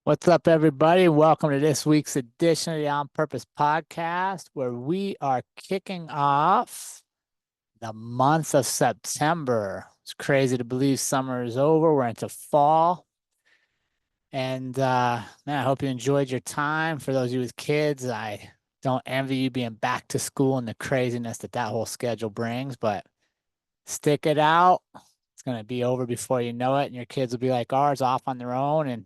What's up, everybody? Welcome to this week's edition of the On Purpose podcast, where we are kicking off the month of September. It's crazy to believe summer is over. We're into fall. And man, I hope you enjoyed your time. For those of you with kids, I don't envy you being back to school and the craziness that that whole schedule brings, but stick it out. It's going to be over before you know it, and your kids will be like ours, off on their own. And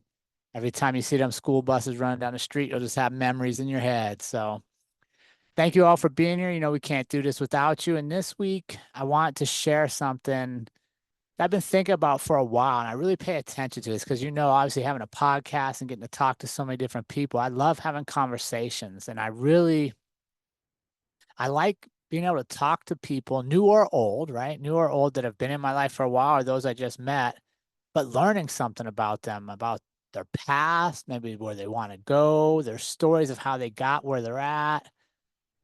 every time you see them school buses running down the street, you'll just have memories in your head. So thank you all for being here. You know, we can't do this without you. And this week, I want to share something that I've been thinking about for a while, and I really pay attention to this because, you know, obviously having a podcast and getting to talk to so many different people, I love having conversations. And I like being able to talk to people, new or old, right? New or old, that have been in my life for a while, or those I just met, but learning something about them, about their past, maybe where they want to go, their stories of how they got where they're at.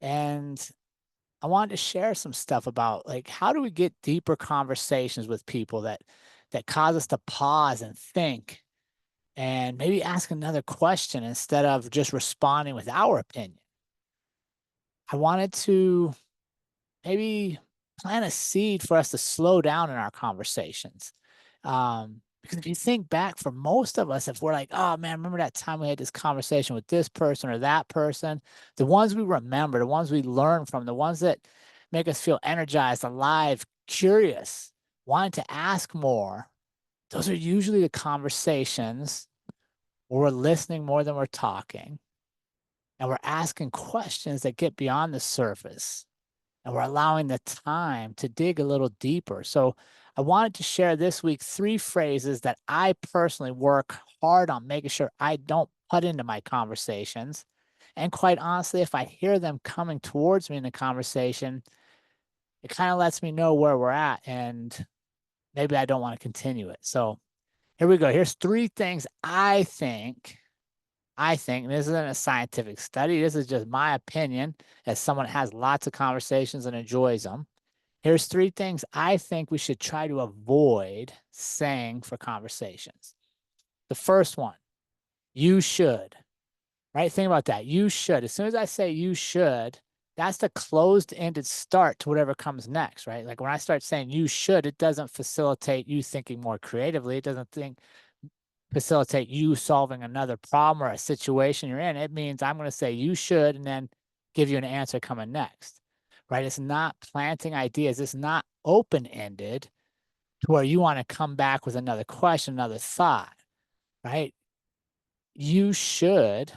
And I wanted to share some stuff about, like, how do we get deeper conversations with people that cause us to pause and think and maybe ask another question instead of just responding with our opinion. I wanted to maybe plant a seed for us to slow down in our conversations. Because if you think back, for most of us, if we're like, oh man, remember that time we had this conversation with this person or that person, the ones we remember, the ones we learn from, the ones that make us feel energized, alive, curious, wanting to ask more, those are usually the conversations where we're listening more than we're talking. And we're asking questions that get beyond the surface, and we're allowing the time to dig a little deeper. So I wanted to share this week 3 phrases that I personally work hard on making sure I don't put into my conversations. And quite honestly, if I hear them coming towards me in the conversation, it kind of lets me know where we're at, and maybe I don't want to continue it. So here we go. Here's 3 things I think, and this isn't a scientific study, this is just my opinion as someone that has lots of conversations and enjoys them. Here's 3 things I think we should try to avoid saying for conversations. The first one, you should, right? Think about that. You should. As soon as I say you should, that's the closed ended start to whatever comes next, right? Like when I start saying you should, it doesn't facilitate you thinking more creatively. It doesn't facilitate you solving another problem or a situation you're in. It means I'm going to say you should and then give you an answer coming next, right? It's not planting ideas. It's not open ended to where you want to come back with another question, another thought, right? You should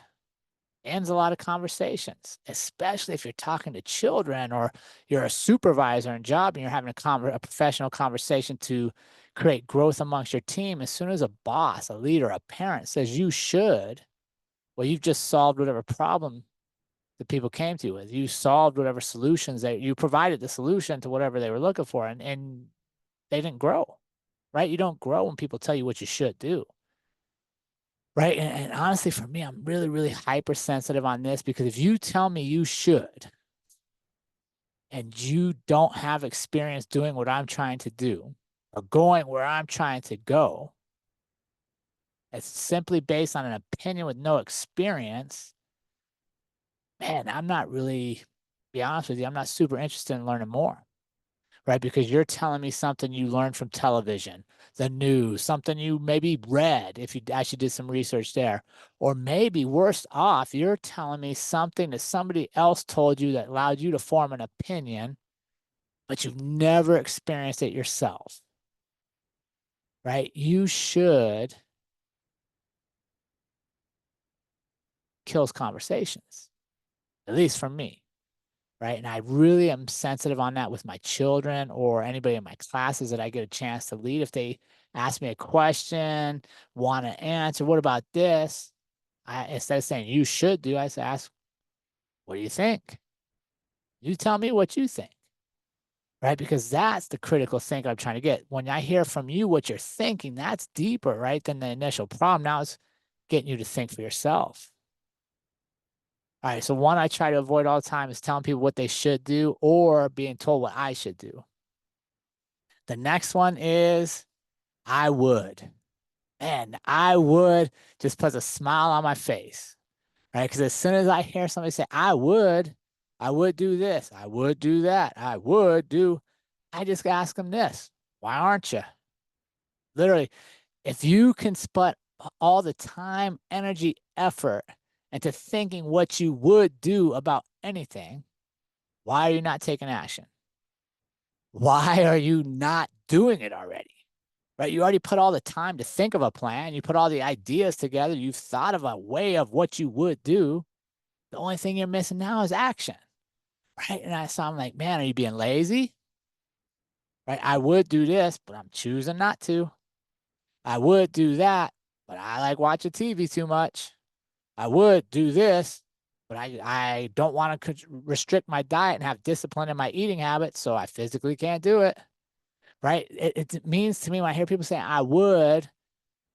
ends a lot of conversations, especially if you're talking to children or you're a supervisor in job and you're having a professional conversation to create growth amongst your team. As soon as a boss, a leader, a parent says you should, well, you've just solved whatever problem that people came to you with. You solved whatever solutions that you provided the solution to whatever they were looking for, and they didn't grow, right? You don't grow when people tell you what you should do. Right. And honestly, for me, I'm really, really hypersensitive on this because if you tell me you should and you don't have experience doing what I'm trying to do or going where I'm trying to go, it's simply based on an opinion with no experience, man, I'm not really, be honest with you, I'm not super interested in learning more. Right? Because you're telling me something you learned from television, the news, something you maybe read if you actually did some research there. Or maybe worse off, you're telling me something that somebody else told you that allowed you to form an opinion, but you've never experienced it yourself. Right? You should kills conversations, at least for me. Right. And I really am sensitive on that with my children or anybody in my classes that I get a chance to lead. If they ask me a question, want to answer, what about this? Instead of saying you should do, I say, ask, what do you think? You tell me what you think. Right. Because that's the critical thing I'm trying to get. When I hear from you what you're thinking, that's deeper, right, than the initial problem. Now it's getting you to think for yourself. All right. So one I try to avoid all the time is telling people what they should do or being told what I should do. The next one is I would. man, I would just puts a smile on my face, right? Because as soon as I hear somebody say, I would do this, I would do that, I just ask them this: why aren't you? Literally, if you can put all the time, energy, effort into thinking what you would do about anything, why are you not taking action? Why are you not doing it already? Right? You already put all the time to think of a plan. You put all the ideas together. You've thought of a way of what you would do. The only thing you're missing now is action. Right? And I'm like, man, are you being lazy? Right? I would do this, but I'm choosing not to. I would do that, but I like watching TV too much. I would do this, but I don't want to restrict my diet and have discipline in my eating habits, so I physically can't do it. Right? It means to me when I hear people saying I would, it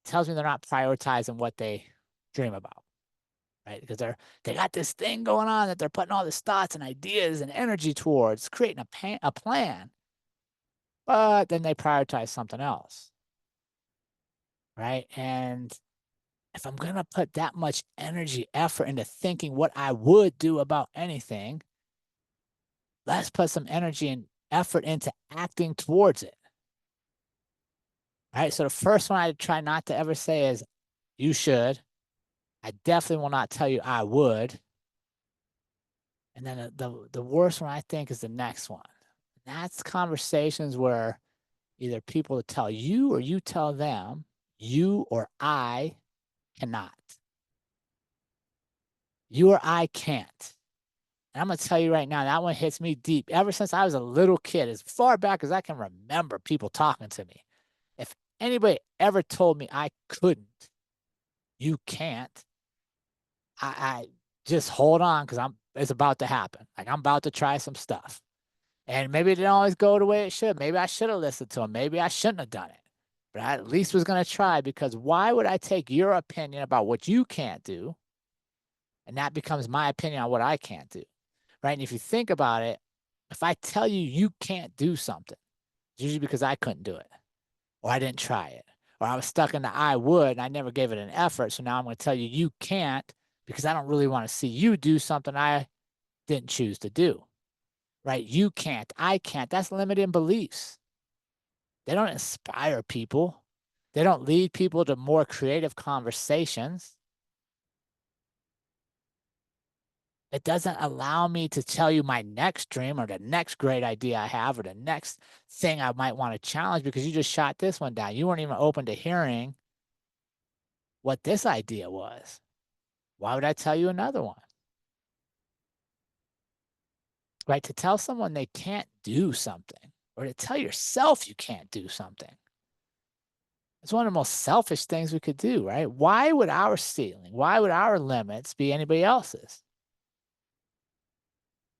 tells me they're not prioritizing what they dream about. Right? Because they got this thing going on that they're putting all this thoughts and ideas and energy towards creating a plan, but then they prioritize something else. Right? And if I'm going to put that much energy, effort into thinking what I would do about anything, let's put some energy and effort into acting towards it. All right. So the first one I try not to ever say is, you should. I definitely will not tell you I would. And then the worst one I think is the next one. That's conversations where either people tell you or you tell them, you or I cannot. You or I can't. And I'm going to tell you right now, that one hits me deep. Ever since I was a little kid, as far back as I can remember people talking to me, if anybody ever told me I couldn't, you can't, I just hold on because it's about to happen. Like I'm about to try some stuff. And maybe it didn't always go the way it should. Maybe I should have listened to him. Maybe I shouldn't have done it. But I at least was going to try, because why would I take your opinion about what you can't do and that becomes my opinion on what I can't do? Right? And if you think about it, if I tell you you can't do something, it's usually because I couldn't do it, or I didn't try it, or I was stuck in the I would and I never gave it an effort. So now I'm going to tell you you can't because I don't really want to see you do something I didn't choose to do. Right? You can't, I can't. That's limiting beliefs. They don't inspire people. They don't lead people to more creative conversations. It doesn't allow me to tell you my next dream or the next great idea I have or the next thing I might want to challenge, because you just shot this one down. You weren't even open to hearing what this idea was. Why would I tell you another one? Right? To tell someone they can't do something, or to tell yourself you can't do something, it's one of the most selfish things we could do, right? Why would our ceiling, why would our limits be anybody else's?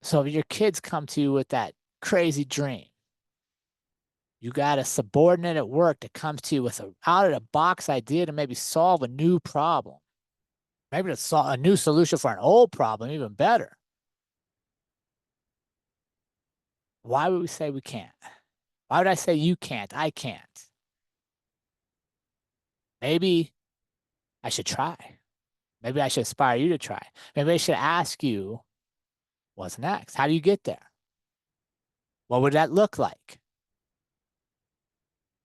So if your kids come to you with that crazy dream, you got a subordinate at work that comes to you with a out of the box idea to maybe solve a new problem, maybe to solve a new solution for an old problem, even better. Why would we say we can't? Why would I say you can't? I can't. Maybe I should try. Maybe I should inspire you to try. Maybe I should ask you, what's next? How do you get there? What would that look like?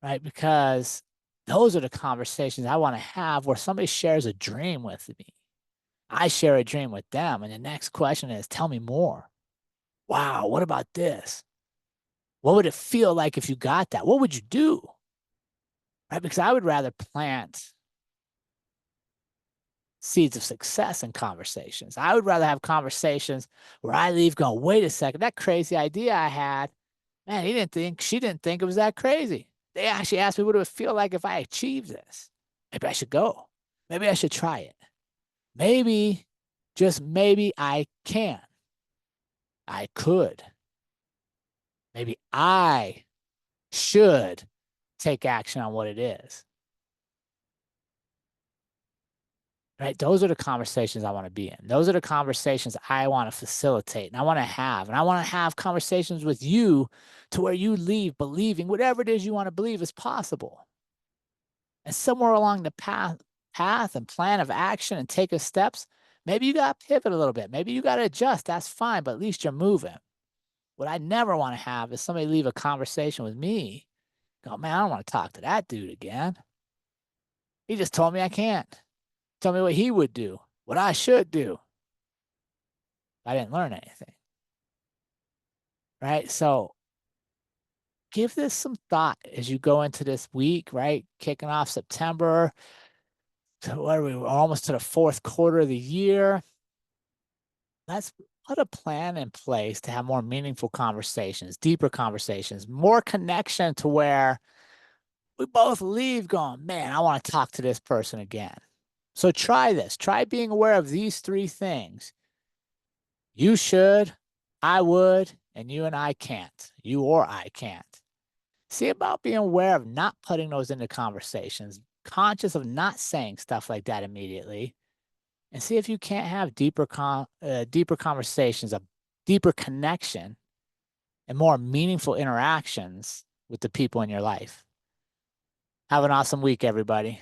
Right? Because those are the conversations I want to have where somebody shares a dream with me. I share a dream with them. And the next question is, tell me more. Wow, what about this? What would it feel like if you got that? What would you do? Right? Because I would rather plant seeds of success in conversations. I would rather have conversations where I leave going, wait a second, that crazy idea I had, man, she didn't think it was that crazy. They actually asked me what it would feel like if I achieved this. Maybe I should go. Maybe I should try it. Maybe, just maybe I can. I could. Maybe I should take action on what it is. Right? Those are the conversations I want to be in. Those are the conversations I want to facilitate and I want to have. And I want to have conversations with you to where you leave believing whatever it is you want to believe is possible. And somewhere along the path and plan of action and take of steps, maybe you got to pivot a little bit. Maybe you got to adjust. That's fine, but at least you're moving. What I never want to have is somebody leave a conversation with me, go, man, I don't want to talk to that dude again. He just told me I can't. Tell me what he would do, what I should do. I didn't learn anything. Right. So give this some thought as you go into this week, right? Kicking off September. So what are we? We're almost to the fourth quarter of the year. Let's put a plan in place to have more meaningful conversations, deeper conversations, more connection to where we both leave going, man, I want to talk to this person again. So try this. Try being aware of these three things. You should, I would, and you and I can't. You or I can't. See about being aware of not putting those into conversations, conscious of not saying stuff like that immediately, and see if you can't have deeper conversations, a deeper connection, and more meaningful interactions with the people in your life. Have an awesome week, everybody.